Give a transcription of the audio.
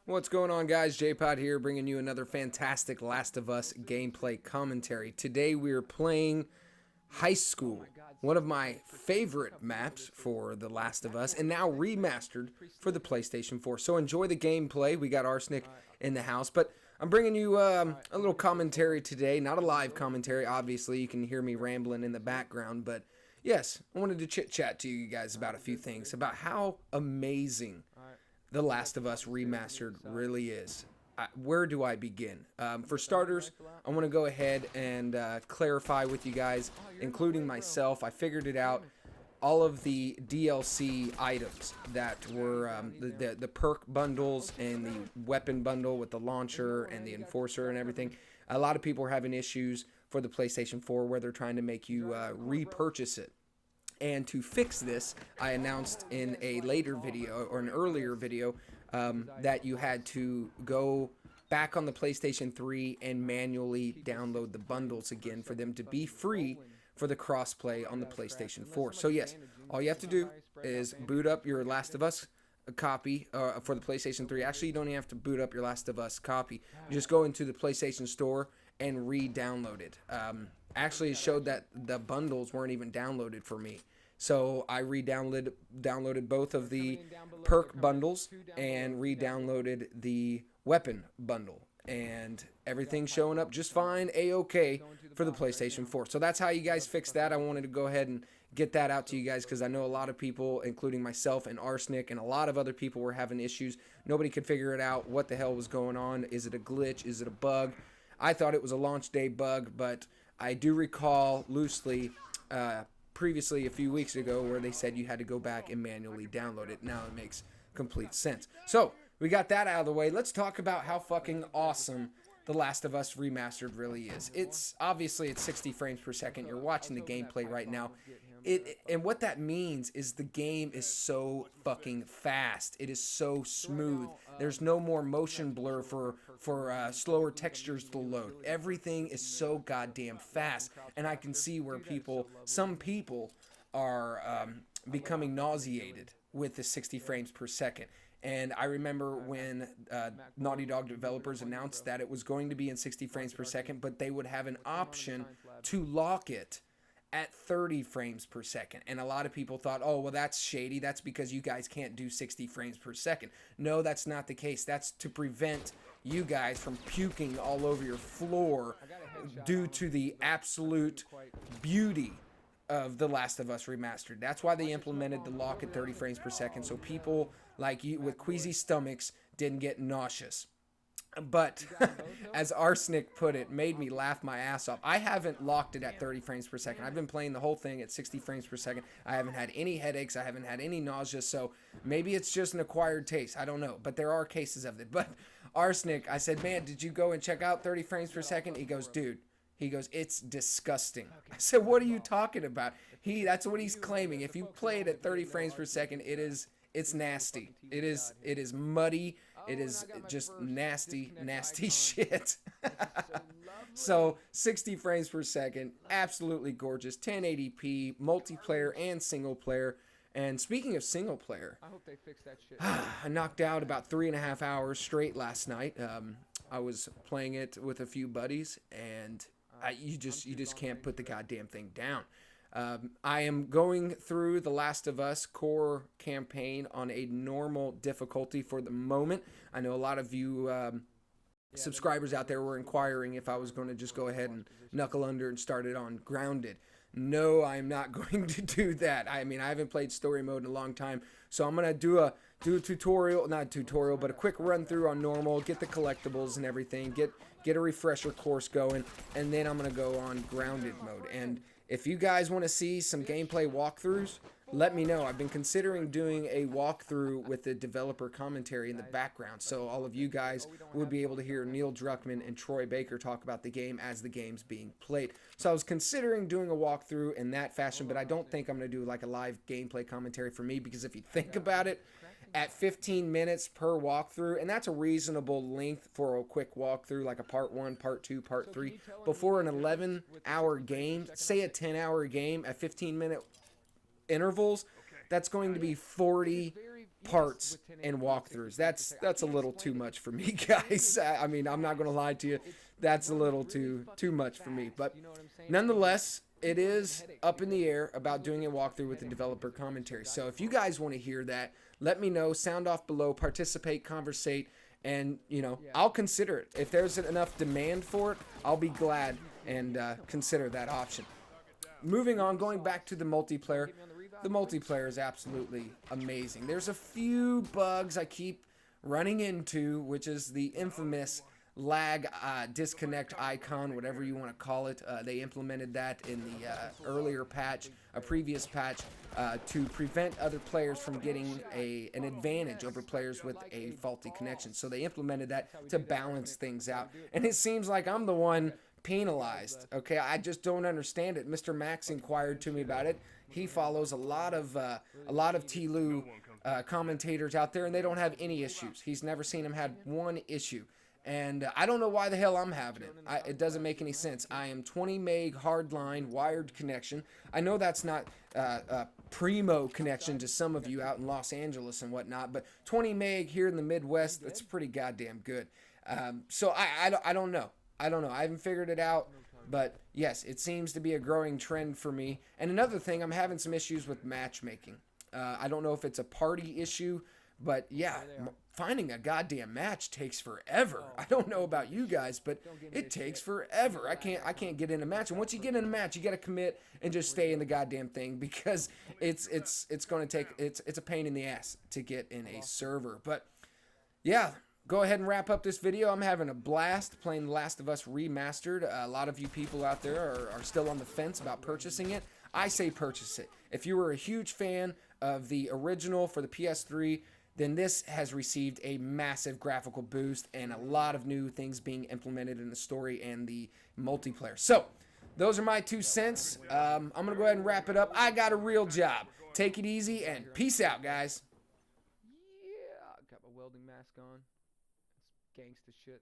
What's going on, guys? JPod here, bringing you another fantastic Last of Us gameplay commentary. Today we are playing High School, one of my favorite maps for The Last of Us, and now remastered for the PlayStation 4. So enjoy the gameplay. We got Arsenic in the house, but I'm bringing you a little commentary today. Not a live commentary, obviously. You can hear me rambling in the background, but yes, I wanted to chit-chat to you guys about a few things, about how amazing The Last of Us Remastered really is. Where do I begin? For starters, I want to go ahead and clarify with you guys, including myself. I figured it out. All of the DLC items that were the perk bundles and the weapon bundle with the launcher and the enforcer and everything. A lot of people are having issues for the PlayStation 4 where they're trying to make you repurchase it. And to fix this, I announced in a later video, or an earlier video, that you had to go back on the PlayStation 3 and manually download the bundles again for them to be free for the crossplay on the PlayStation 4. So yes, all you have to do is boot up your Last of Us copy for the PlayStation 3. Actually, you don't even have to boot up your Last of Us copy. You just go into the PlayStation Store and re-download it. Actually, it showed that the bundles weren't even downloaded for me. So I downloaded both of the perk bundles and re-downloaded the weapon bundle. And everything's showing up just fine, A-OK, for the PlayStation 4. So that's how you guys fix that. I wanted to go ahead and get that out to you guys because I know a lot of people, including myself and Arsenic and a lot of other people, were having issues. Nobody could figure it out. What the hell was going on? Is it a glitch? Is it a bug? I thought it was a launch day bug, but I do recall loosely previously a few weeks ago where they said you had to go back and manually download it. Now it makes complete sense. So we got that out of the way. Let's talk about how fucking awesome The Last of Us Remastered really is. It's obviously at 60 frames per second. You're watching the gameplay right now. And what that means is the game is so fucking fast. It is so smooth. There's no more motion blur for slower textures to load. Everything is so goddamn fast. And I can see where some people are becoming nauseated with the 60 frames per second. And I remember when Naughty Dog developers announced that it was going to be in 60 frames per second, but they would have an option to lock it at 30 frames per second. And a lot of people thought, oh, well, that's shady. That's because you guys can't do 60 frames per second. No, that's not the case. That's to prevent you guys from puking all over your floor due to the absolute beauty of The Last of Us Remastered. That's why they implemented the lock at 30 frames per second, so people like you with queasy stomachs didn't get nauseous. But as Arsenic put it, made me laugh my ass off. I haven't locked it at 30 frames per second. I've been playing the whole thing at 60 frames per second. I haven't had any headaches. I haven't had any nausea. So maybe it's just an acquired taste. I don't know. But there are cases of it. But Arsenic, I said, man, did you go and check out 30 frames per second? He goes, dude. He goes, it's disgusting. I said, what are you talking about? That's what he's claiming. If you play it at 30 frames per second, it's nasty. It is muddy. It is just nasty shit. So 60 frames per second, absolutely gorgeous. 1080p, multiplayer and single player. And speaking of single player, I hope they fix that shit. I knocked out about 3.5 hours straight last night. I was playing it with a few buddies, and you just can't put the goddamn thing down. I am going through The Last of Us core campaign on a normal difficulty for the moment. I know a lot of you subscribers out there were inquiring if I was going to just go ahead and knuckle under and start it on grounded. No, I'm not going to do that. I mean, I haven't played story mode in a long time, so I'm going to do a tutorial, not a tutorial, but a quick run through on normal, get the collectibles and everything, get a refresher course going, and then I'm going to go on grounded mode. And if you guys want to see some gameplay walkthroughs, let me know. I've been considering doing a walkthrough with the developer commentary in the background, so all of you guys would be able to hear Neil Druckmann and Troy Baker talk about the game as the game's being played. So I was considering doing a walkthrough in that fashion, but I don't think I'm going to do like a live gameplay commentary for me, because if you think about it, at 15 minutes per walkthrough, and that's a reasonable length for a quick walkthrough, like a part 1, part 2, part 3. Before an 11-hour game, say a 10-hour game at 15-minute intervals, that's going to be 40 parts and walkthroughs. That's a little too much for me, guys. I mean, I'm not going to lie to you. That's a little too much for me. But nonetheless, it is up in the air about doing a walkthrough with the developer commentary. So if you guys want to hear that, let me know. Sound off below. Participate, conversate, and, you know, I'll consider it. If there's enough demand for it, I'll be glad and consider that option. Moving on, going back to the multiplayer. The multiplayer is absolutely amazing. There's a few bugs I keep running into, which is the infamous lag disconnect icon, whatever you want to call it. They implemented that in the earlier patch, a previous patch, to prevent other players from getting an advantage over players with a faulty connection. So they implemented that to balance things out. And it seems like I'm the one penalized. Okay, I just don't understand it. Mr. Max inquired to me about it. He follows a lot of TLU commentators out there, and they don't have any issues. He's never seen him had one issue. And I don't know why the hell I'm having it. It doesn't make any sense. I am 20 meg hardline wired connection. I know that's not a primo connection to some of you out in Los Angeles and whatnot, but 20 meg here in the Midwest, that's pretty goddamn good. So I don't know. I don't know. I haven't figured it out. But yes, it seems to be a growing trend for me. And another thing, I'm having some issues with matchmaking. I don't know if it's a party issue, but yeah, finding a goddamn match takes forever. I don't know about you guys, but it takes forever. I can't get in a match. And once you get in a match, you got to commit and just stay in the goddamn thing, because it's going to take it's a pain in the ass to get in a server. But yeah, go ahead and wrap up this video. I'm having a blast playing The Last of Us Remastered. A lot of you people out there are still on the fence about purchasing it. I say purchase it. If you were a huge fan of the original for the PS3, then this has received a massive graphical boost and a lot of new things being implemented in the story and the multiplayer. So, those are my 2 cents. I'm going to go ahead and wrap it up. I got a real job. Take it easy and peace out, guys. Yeah, got my welding mask on. It's gangsta shit.